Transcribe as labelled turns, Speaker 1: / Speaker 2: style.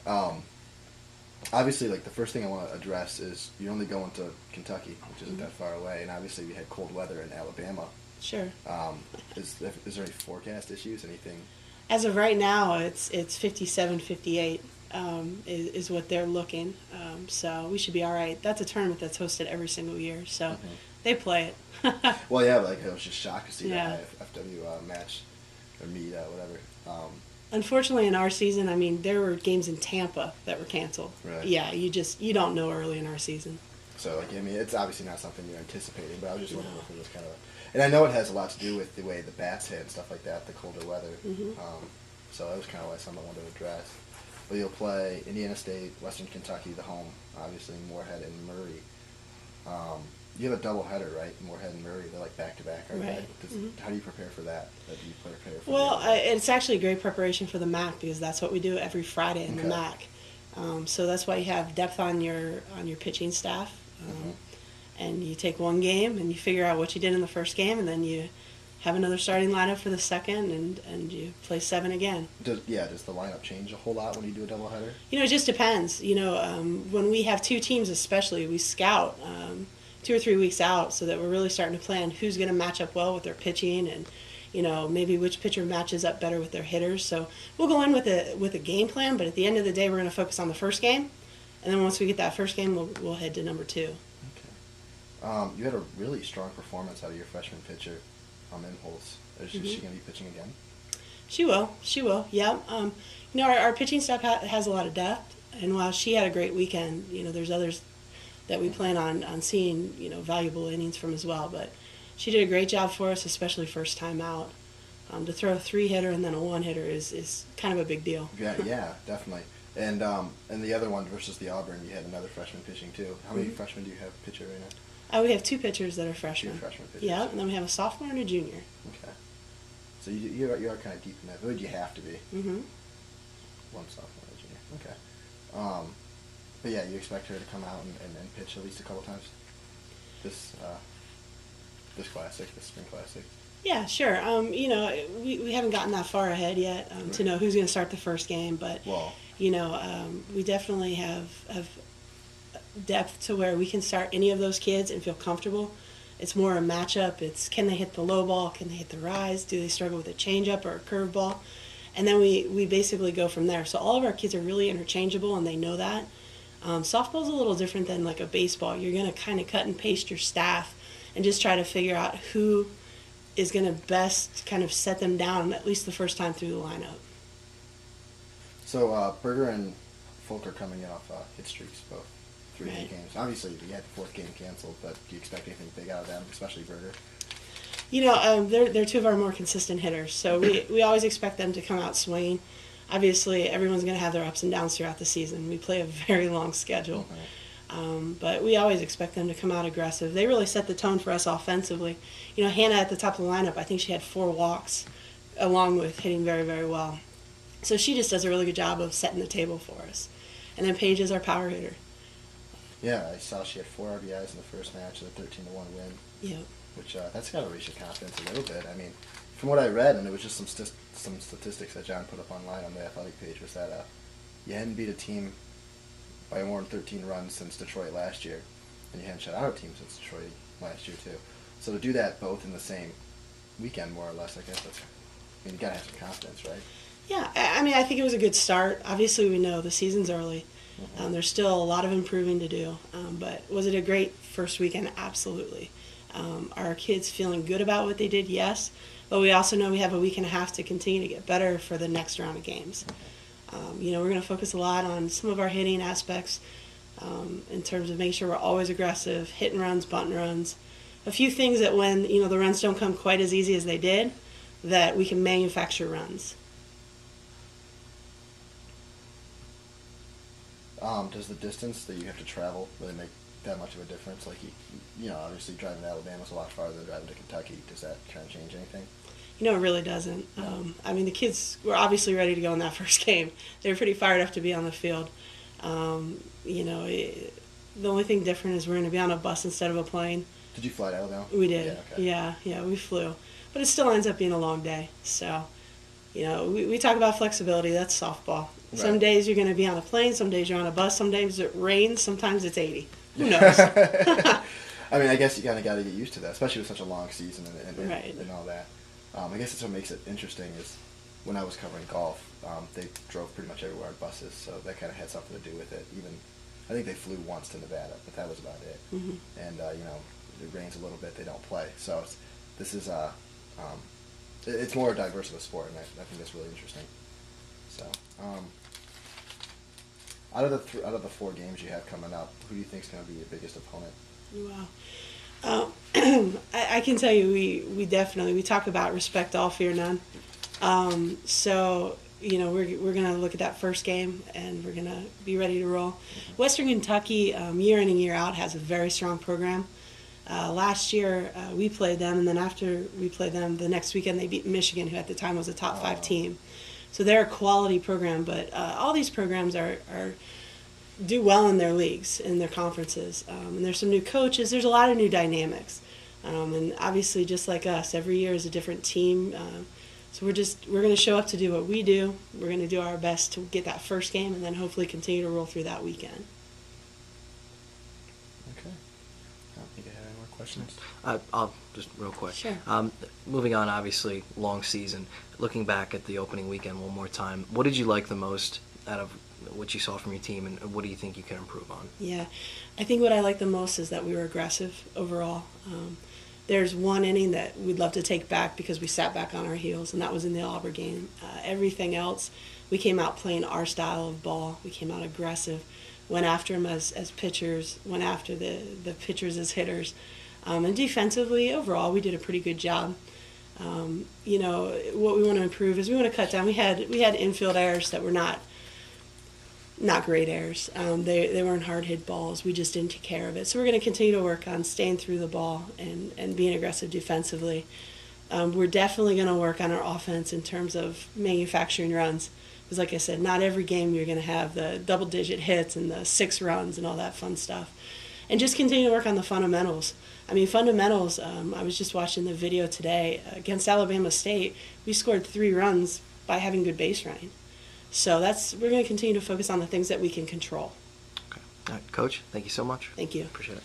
Speaker 1: Um, Obviously, like the first thing I want to address is you're only going to Kentucky, which isn't that far away, and obviously we had cold weather in Alabama.
Speaker 2: Sure.
Speaker 1: Is there any forecast issues? Anything?
Speaker 2: As of right now, it's 57, 58 is what they're looking. So we should be all right. That's a tournament that's hosted every single year, so they play it.
Speaker 1: Well, yeah, but, like I was just shocked to see
Speaker 2: Yeah.
Speaker 1: that FW match or meet, whatever.
Speaker 2: Unfortunately, in our season, I mean, there were games in Tampa that were canceled.
Speaker 1: Right.
Speaker 2: Yeah, you don't know early in our season.
Speaker 1: So, like, I mean, it's obviously not something you're anticipating, but I was just wondering if it was kind of, and I know it has a lot to do with the way the bats hit and stuff like that, the colder weather. So that was kind of like something I wanted to address. But you'll play Indiana State, Western Kentucky, the home, obviously Moorhead and Murray. You have a doubleheader, right? Moorhead and Murray, they're like back to back, right?
Speaker 2: Right.
Speaker 1: How do you prepare for that? Do you prepare for
Speaker 2: Well, it's actually great preparation for the MAC because that's what we do every Friday in the
Speaker 1: Okay.
Speaker 2: MAC. So that's why you have depth on your pitching staff, and you take one game and you figure out what you did in the first game, and then you have another starting lineup for the second, and you play 7 again.
Speaker 1: Does the lineup change a whole lot when you do a doubleheader?
Speaker 2: It just depends. When we have 2 teams, especially, we scout 2 or 3 weeks out so that we're really starting to plan who's going to match up well with their pitching and maybe which pitcher matches up better with their hitters. So we'll go in with a game plan, but at the end of the day, we're going to focus on the first game, and then once we get that first game, we'll head to number 2.
Speaker 1: Okay. You had a really strong performance out of your freshman pitcher, Inholz. Is she going to be pitching again?
Speaker 2: She will. Yeah. Our pitching staff has a lot of depth, and while she had a great weekend, there's others that we plan on seeing, valuable innings from as well. But she did a great job for us, especially first time out. To throw a 3-hitter and then a 1-hitter is kind of a big deal.
Speaker 1: Yeah, definitely. And the other one versus the Auburn, you had another freshman pitching too. How many freshmen do you have pitcher right now?
Speaker 2: We have 2 pitchers that are freshmen.
Speaker 1: 2 freshman pitchers.
Speaker 2: Yeah, and then we have a sophomore and a junior.
Speaker 1: Okay. So you are kind of deep in that. But you have to be.
Speaker 2: Mm-hmm.
Speaker 1: One sophomore and a junior. Okay. But yeah, you expect her to come out and pitch at least a couple times this classic, this spring classic.
Speaker 2: Yeah, sure. We haven't gotten that far ahead yet to know who's going to start the first game, but we definitely have depth to where we can start any of those kids and feel comfortable. It's more a matchup. It's can they hit the low ball? Can they hit the rise? Do they struggle with a changeup or a curveball? And then we basically go from there. So all of our kids are really interchangeable, and they know that. Softball's a little different than like a baseball. You're going to kind of cut and paste your staff and just try to figure out who is going to best kind of set them down at least the first time through the lineup.
Speaker 1: So Berger and Folk are coming in off hit streaks, both 3
Speaker 2: Right.
Speaker 1: games. Obviously, you had the 4th game canceled, but do you expect anything big out of them, especially Berger?
Speaker 2: They're 2 of our more consistent hitters, so we always expect them to come out swinging. Obviously, everyone's going to have their ups and downs throughout the season. We play a very long schedule. But we always expect them to come out aggressive. They really set the tone for us offensively. Hannah at the top of the lineup, I think she had 4 walks, along with hitting very, very well. So she just does a really good job of setting the table for us. And then Paige is our power hitter.
Speaker 1: Yeah, I saw she had 4 RBIs in the first match, a 13-1 win.
Speaker 2: Yeah.
Speaker 1: Which that's got to raise your confidence a little bit. I mean, from what I read, and it was just some statistics that John put up online on the athletic page, was that you hadn't beat a team by more than 13 runs since Detroit last year, and you hadn't shut out a team since Detroit last year too. So to do that both in the same weekend, more or less, I guess you got to have some confidence, right?
Speaker 2: Yeah, I think it was a good start. Obviously, we know the season's early. There's still a lot of improving to do. But was it a great first weekend? Absolutely. Are our kids feeling good about what they did? Yes. But we also know we have a week and a half to continue to get better for the next round of games. We're going to focus a lot on some of our hitting aspects in terms of making sure we're always aggressive, hitting runs, bunting runs. A few things that when, the runs don't come quite as easy as they did, that we can manufacture runs.
Speaker 1: Does the distance that you have to travel really make that much of a difference? Like, obviously driving to Alabama is a lot farther than driving to Kentucky. Does that kind of change anything?
Speaker 2: It really doesn't. The kids were obviously ready to go in that first game. They were pretty fired up to be on the field. The only thing different is we're going to be on a bus instead of a plane.
Speaker 1: Did you fly to Alabama?
Speaker 2: We did.
Speaker 1: Yeah, okay.
Speaker 2: Yeah, we flew. But it still ends up being a long day. So, we talk about flexibility. That's softball. Some
Speaker 1: Right.
Speaker 2: days you're going to be on a plane, some days you're on a bus, some days it rains, sometimes it's 80. Who knows?
Speaker 1: I mean, I guess you kind of got to get used to that, especially with such a long season and,
Speaker 2: Right.
Speaker 1: and all that. I guess that's what makes it interesting is when I was covering golf, they drove pretty much everywhere on buses, so that kind of had something to do with it. Even I think they flew once to Nevada, but that was about it.
Speaker 2: Mm-hmm.
Speaker 1: And it rains a little bit, they don't play. So this is it's more diverse of a sport, and I think that's really interesting. So out of the 4 games you have coming up, who do you think is going to be your biggest opponent?
Speaker 2: Wow. I can tell you, we definitely, we talk about respect all, fear none. So, we're going to look at that first game, and we're going to be ready to roll. Western Kentucky, year in and year out, has a very strong program. Last year, we played them, and then after we played them, the next weekend they beat Michigan, who at the time was a top 5 team. So they're a quality program, but all these programs are do well in their leagues, in their conferences. And there's some new coaches. There's a lot of new dynamics. And obviously, just like us, every year is a different team. So we're going to show up to do what we do. We're going to do our best to get that first game and then hopefully continue to roll through that weekend.
Speaker 1: Okay. I don't think I have any more questions.
Speaker 3: I'll just real quick.
Speaker 2: Sure.
Speaker 3: Moving on, obviously, long season. Looking back at the opening weekend one more time, what did you like the most out of what you saw from your team, and what do you think you can improve on?
Speaker 2: Yeah, I think what I like the most is that we were aggressive overall. There's one inning that we'd love to take back because we sat back on our heels, and that was in the Auburn game. Everything else, we came out playing our style of ball. We came out aggressive, went after them as pitchers, went after the pitchers as hitters. And defensively, overall, we did a pretty good job. What we want to improve is we want to cut down. We had infield errors that were not great errors. They weren't hard hit balls. We just didn't take care of it. So we're going to continue to work on staying through the ball and being aggressive defensively. We're definitely going to work on our offense in terms of manufacturing runs. Because like I said, not every game you're going to have the double-digit hits and the 6 runs and all that fun stuff. And just continue to work on the fundamentals. I mean, fundamentals, I was just watching the video today. Against Alabama State, we scored 3 runs by having good base running. So we're going to continue to focus on the things that we can control.
Speaker 3: Okay. All right, Coach, thank you so much.
Speaker 2: Thank you.
Speaker 3: Appreciate it.